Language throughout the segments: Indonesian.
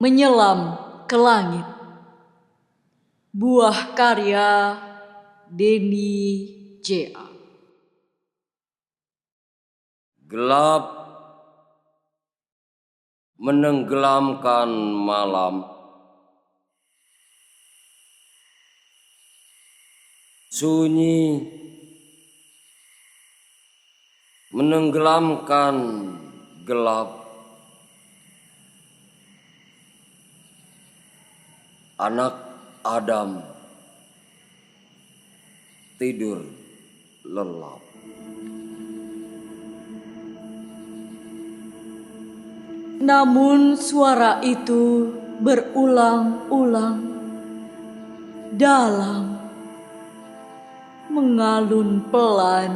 Menyelam ke langit. Buah karya Denny J.A. Gelap menenggelamkan malam. Sunyi menenggelamkan gelap. Anak Adam tidur lelap. Namun suara itu berulang-ulang dalam, mengalun pelan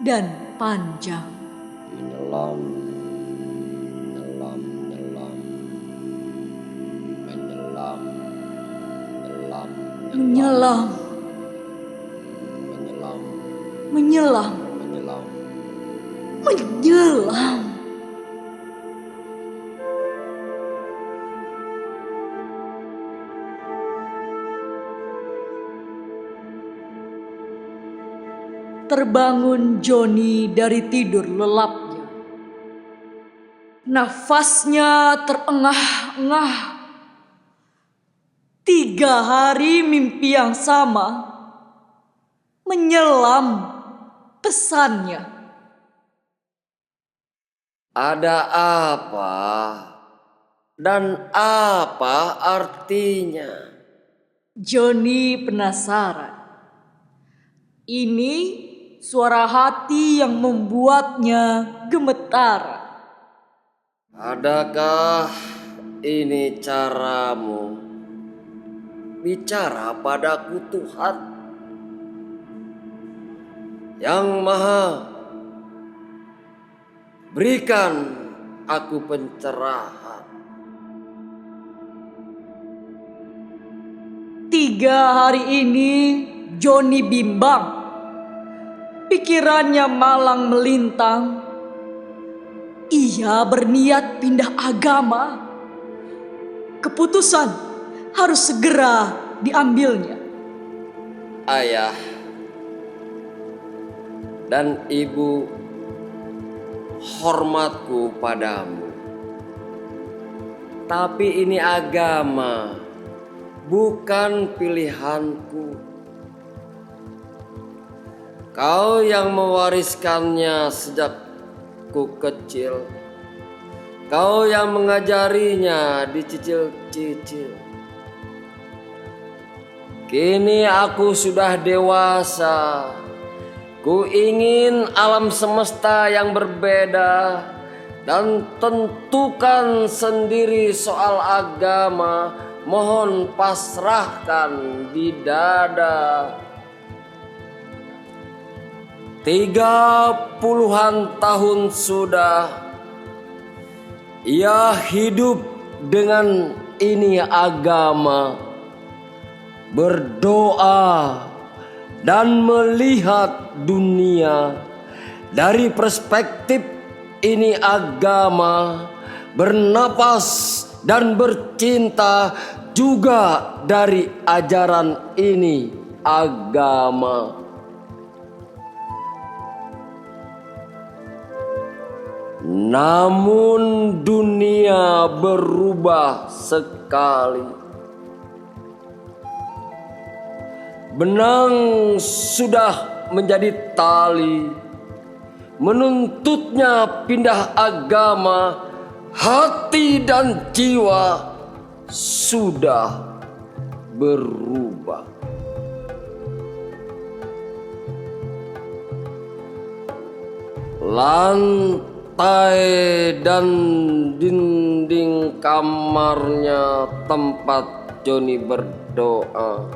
dan panjang. Menyelam, menyelam, menyelam, menyelam, menyelam, Menyelam, menyelam, menyelam, menyelam. menyelam. Terbangun Johnny dari tidur lelapnya. Nafasnya terengah-engah. 3 hari mimpi yang sama. Menyelam pesannya. Ada apa dan apa artinya? Johnny penasaran. Ini suara hati yang membuatnya gemetar. Adakah ini caramu bicara padaku, Tuhan yang Maha? Berikan aku pencerahan. 3 hari ini Johnny bimbang. Pikirannya malang melintang. Ia berniat pindah agama. Keputusan harus segera diambilnya. Ayah dan ibu, hormatku padamu. Tapi ini agama, bukan pilihanku. Kau yang mewariskannya sejak ku kecil. Kau yang mengajarinya dicicil-cicil. Kini aku sudah dewasa. Ku ingin alam semesta yang berbeda dan tentukan sendiri soal agama. Mohon pasrahkan di dada. 30-an tahun sudah ia hidup dengan ini agama, berdoa dan melihat dunia dari perspektif ini agama, bernapas dan bercinta juga dari ajaran ini agama. Namun dunia berubah sekali. Benang sudah menjadi tali, menuntutnya pindah agama. Hati dan jiwa sudah berubah. Lantai dan dinding kamarnya tempat Johnny berdoa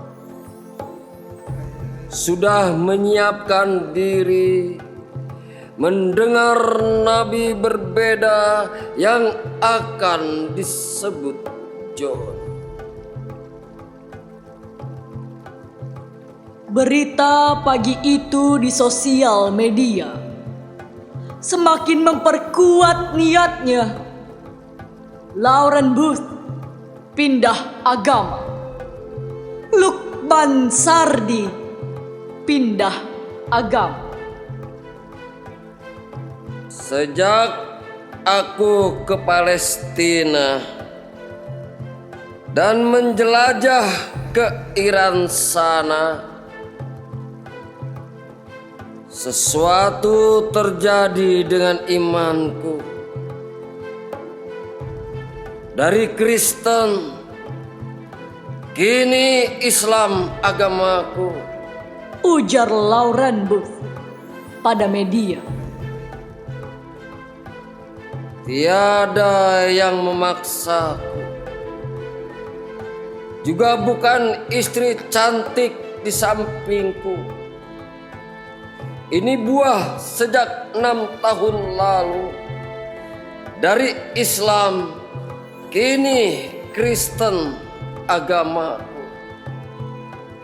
sudah menyiapkan diri mendengar nabi berbeda yang akan disebut John. Berita pagi itu di sosial media semakin memperkuat niatnya. Lauren Booth pindah agama. Lukman Sardi pindah agama. Sejak aku ke Palestina dan menjelajah ke Iran sana, sesuatu terjadi dengan imanku. Dari Kristen, kini Islam agamaku. Ujar Lauren Booth pada media. Tiada yang memaksaku. Juga bukan istri cantik di sampingku. Ini buah sejak 6 tahun lalu. Dari Islam, kini Kristen agamaku.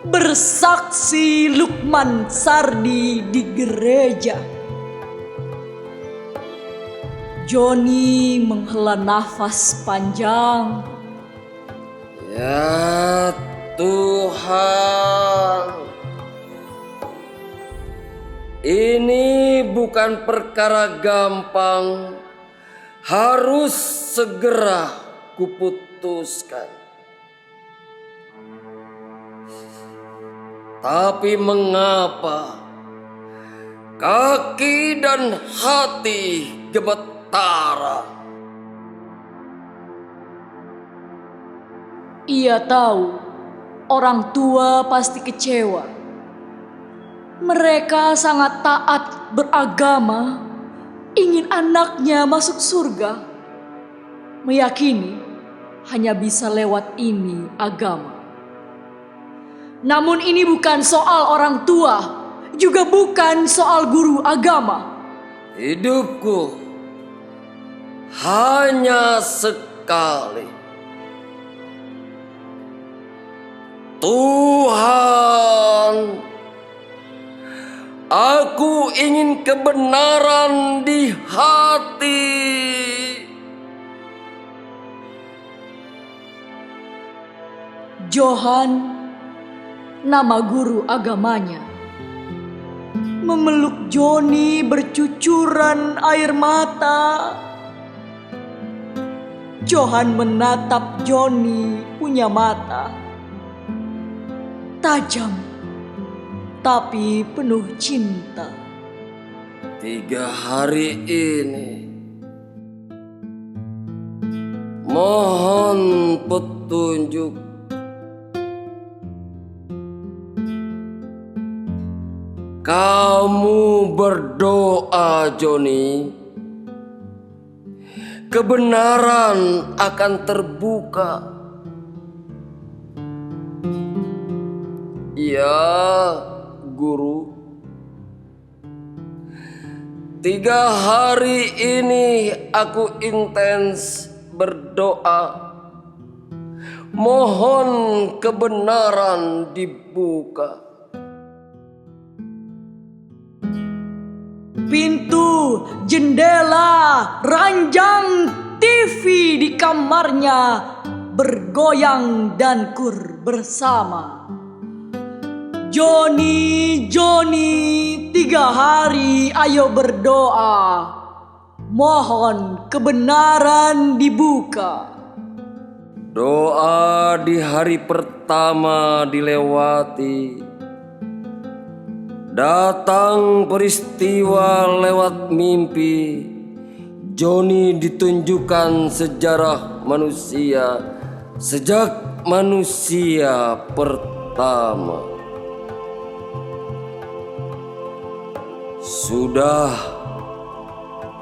Bersaksi Lukman Sardi di gereja. Joni menghela nafas panjang. Ya Tuhan, ini bukan perkara gampang, harus segera kuputuskan. Tapi mengapa kaki dan hati gemetar? Ia tahu orang tua pasti kecewa. Mereka sangat taat beragama, ingin anaknya masuk surga. Meyakini hanya bisa lewat ini agama. Namun ini bukan soal orang tua, juga bukan soal guru agama. Hidupku hanya sekali. Tuhan, aku ingin kebenaran di hati. Johan, nama guru agamanya, memeluk Joni bercucuran air mata. Johan menatap Joni punya mata tajam tapi penuh cinta. 3 hari ini mohon petunjuk. Kamu berdoa, Joni, kebenaran akan terbuka. Ya, guru. 3 hari ini aku intens berdoa. Mohon kebenaran dibuka. Pintu, jendela, ranjang TV di kamarnya bergoyang dan kur bersama. Joni, 3 hari ayo berdoa. Mohon kebenaran dibuka. Doa di hari pertama dilewati. Datang peristiwa lewat mimpi. Joni ditunjukkan sejarah manusia sejak manusia pertama. Sudah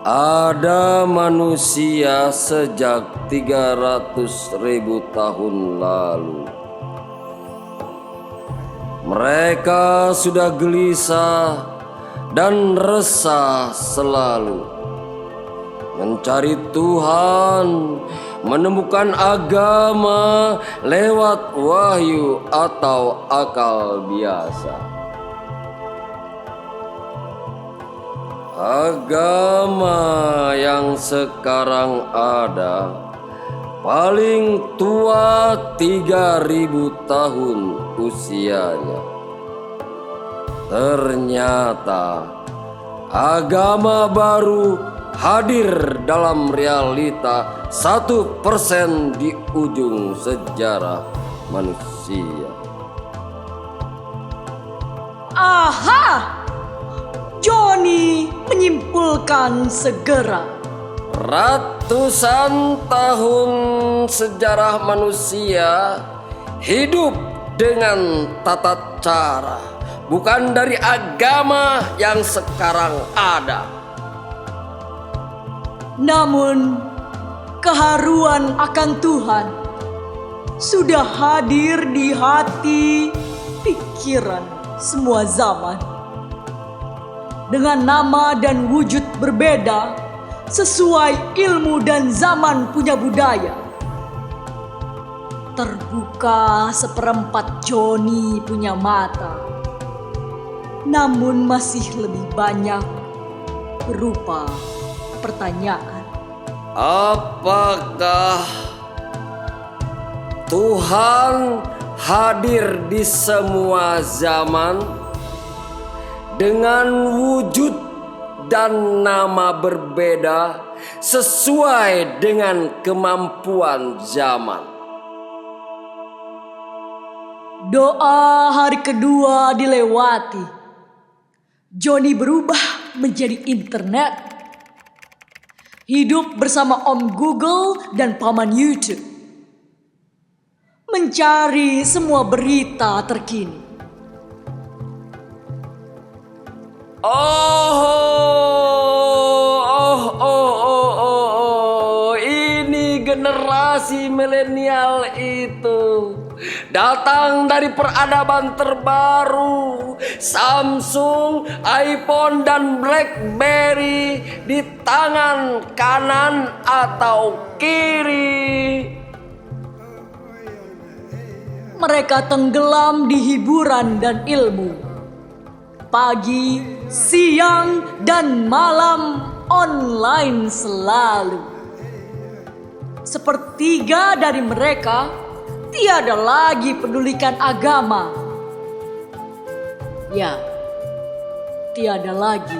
ada manusia sejak 300.000 tahun lalu. Mereka sudah gelisah dan resah selalu, mencari Tuhan, menemukan agama lewat wahyu atau akal biasa. Agama yang sekarang ada paling tua 3.000 tahun usianya. Ternyata agama baru hadir dalam realita 1% di ujung sejarah manusia. Aha! Johnny menyimpulkan segera. Ratusan tahun sejarah manusia hidup dengan tata cara, bukan dari agama yang sekarang ada. Namun, keharuan akan Tuhan sudah hadir di hati, pikiran semua zaman. Dengan nama dan wujud berbeda, sesuai ilmu dan zaman punya budaya. Terbuka seperempat Johnny punya mata, namun masih lebih banyak berupa pertanyaan. Apakah Tuhan hadir di semua zaman dengan wujud dan nama berbeda sesuai dengan kemampuan zaman? Doa hari kedua dilewati. Johnny berubah menjadi internet. Hidup bersama Om Google dan Paman YouTube. Mencari semua berita terkini. Ini generasi milenial itu datang dari peradaban terbaru. Samsung, iPhone, dan BlackBerry di tangan kanan atau kiri. Mereka tenggelam di hiburan dan ilmu. Pagi, siang, dan malam online selalu. Sepertiga dari mereka tiada lagi pedulikan agama. Ya, tiada lagi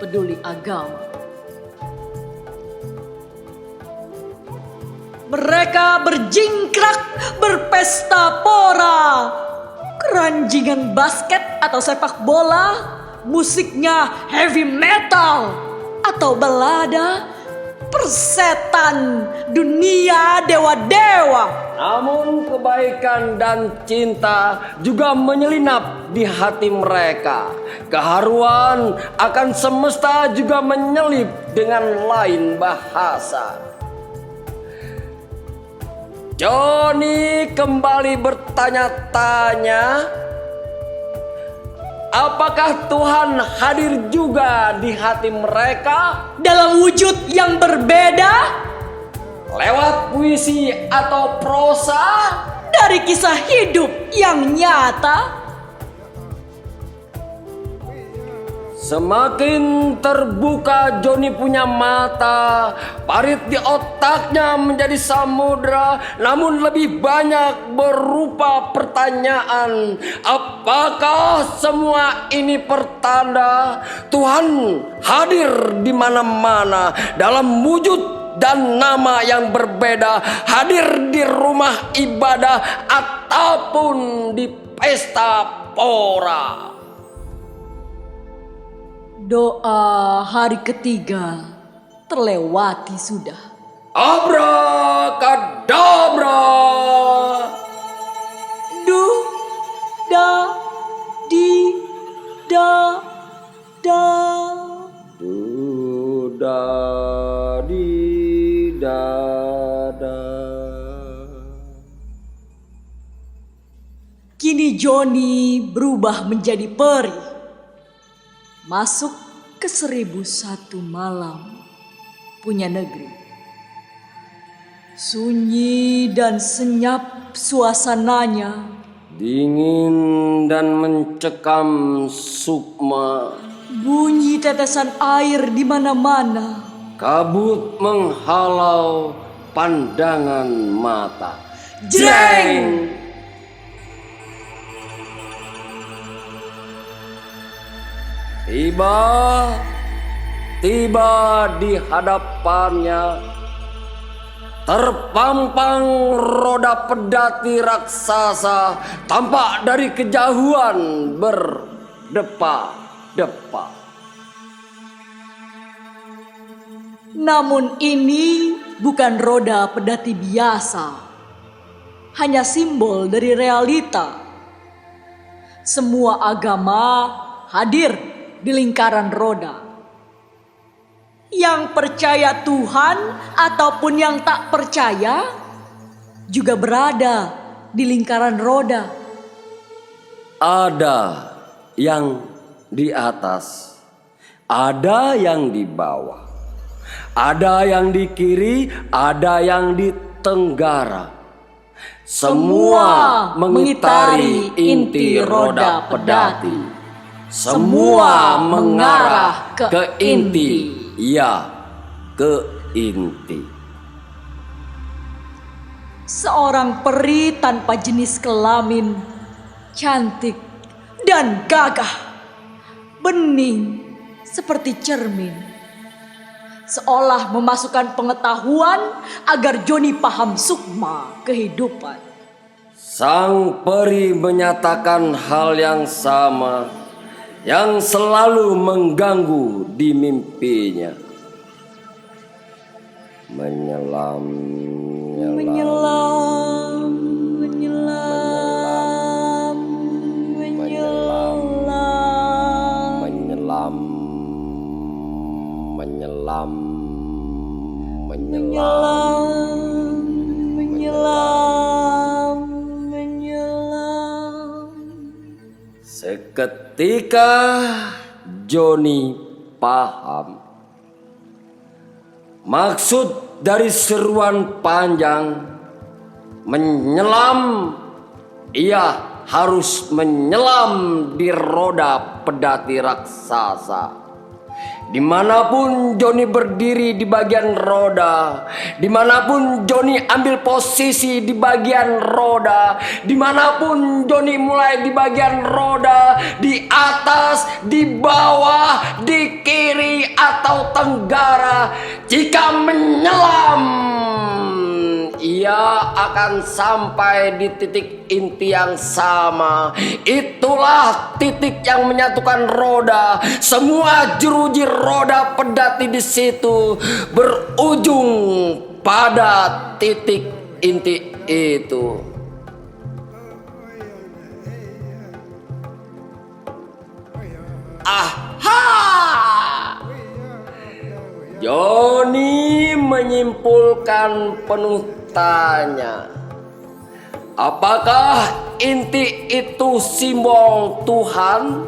peduli agama. Mereka berjingkrak, berpesta pora. Keranjingan basket atau sepak bola, musiknya heavy metal atau balada, persetan, dunia dewa-dewa. Namun kebaikan dan cinta juga menyelinap di hati mereka. Keharuan akan semesta juga menyelip dengan lain bahasa. Johnny kembali bertanya-tanya, apakah Tuhan hadir juga di hati mereka dalam wujud yang berbeda? Lewat puisi atau prosa? Dari kisah hidup yang nyata? Semakin terbuka Johnny punya mata, parit di otaknya menjadi samudra, namun lebih banyak berupa pertanyaan. Apakah semua ini pertanda Tuhan hadir di mana-mana dalam wujud dan nama yang berbeda, hadir di rumah ibadah ataupun di pesta pora? Doa hari ketiga terlewati sudah. Abrakadabra. Du, da, di, da, da. Du, da, di, da, da. Kini Johnny berubah menjadi peri. Masuk ke 1001 malam punya negeri. Sunyi dan senyap suasananya. Dingin dan mencekam sukma. Bunyi tetesan air di mana-mana. Kabut menghalau pandangan mata. Jreng! Tiba di hadapannya terpampang roda pedati raksasa, tampak dari kejauhan berdepa-depa. Namun ini bukan roda pedati biasa, hanya simbol dari realita. Semua agama hadir di lingkaran roda. Yang percaya Tuhan ataupun yang tak percaya juga berada di lingkaran roda. Ada yang di atas, ada yang di bawah, ada yang di kiri, ada yang di tenggara. Semua mengitari inti roda pedati. Semua mengarah ke inti. Ya, ke inti. Seorang peri tanpa jenis kelamin, cantik dan gagah, bening seperti cermin, seolah memasukkan pengetahuan agar Joni paham sukma kehidupan. Sang peri menyatakan hal yang sama yang selalu mengganggu di mimpinya. Menyelam, Menyelam, menyelam, menyelam, menyelam, menyelam, menyelam, menyelam, menyelam. Seketika Joni paham maksud dari seruan panjang menyelam. Ia harus menyelam di roda pedati raksasa. Dimanapun Joni berdiri di bagian roda, dimanapun Joni ambil posisi di bagian roda, dimanapun Joni mulai di bagian roda, di atas, di bawah, di kiri atau tenggara, jika menyelam, ia akan sampai di titik inti yang sama. Itulah titik yang menyatukan roda. Semua jeruji roda pedati di situ berujung pada titik inti itu. Aha! Joni menyimpulkan penuh tanya. Apakah inti itu simbol Tuhan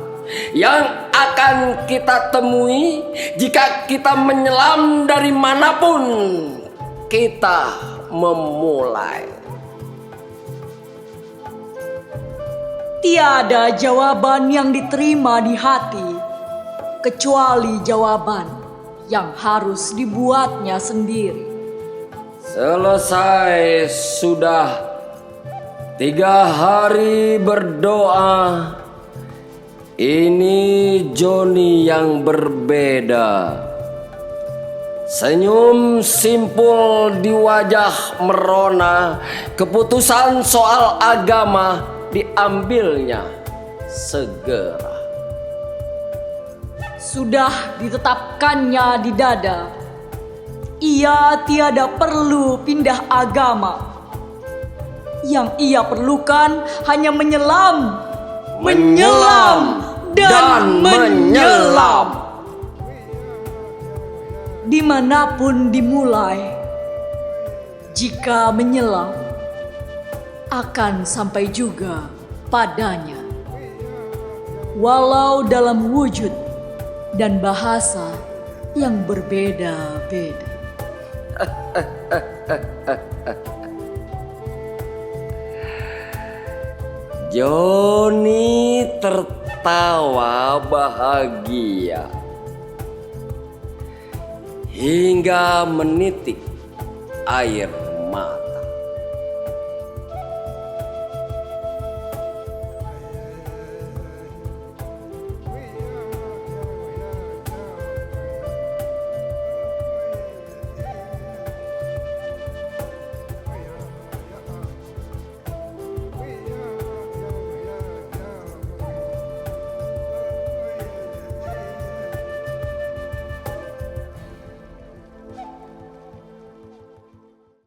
yang akan kita temui jika kita menyelam dari manapun kita memulai? Tiada jawaban yang diterima di hati kecuali jawaban yang harus dibuatnya sendiri. Selesai sudah 3 hari berdoa, ini Joni yang berbeda. Senyum simpul di wajah merona. Keputusan soal agama diambilnya segera. Sudah ditetapkannya di dada, ia tiada perlu pindah agama. Yang ia perlukan hanya menyelam, menyelam, dan menyelam. Dimanapun dimulai, jika menyelam, akan sampai juga padanya. Walau dalam wujud dan bahasa yang berbeda-beda. Joni tertawa bahagia hingga menitik air mata.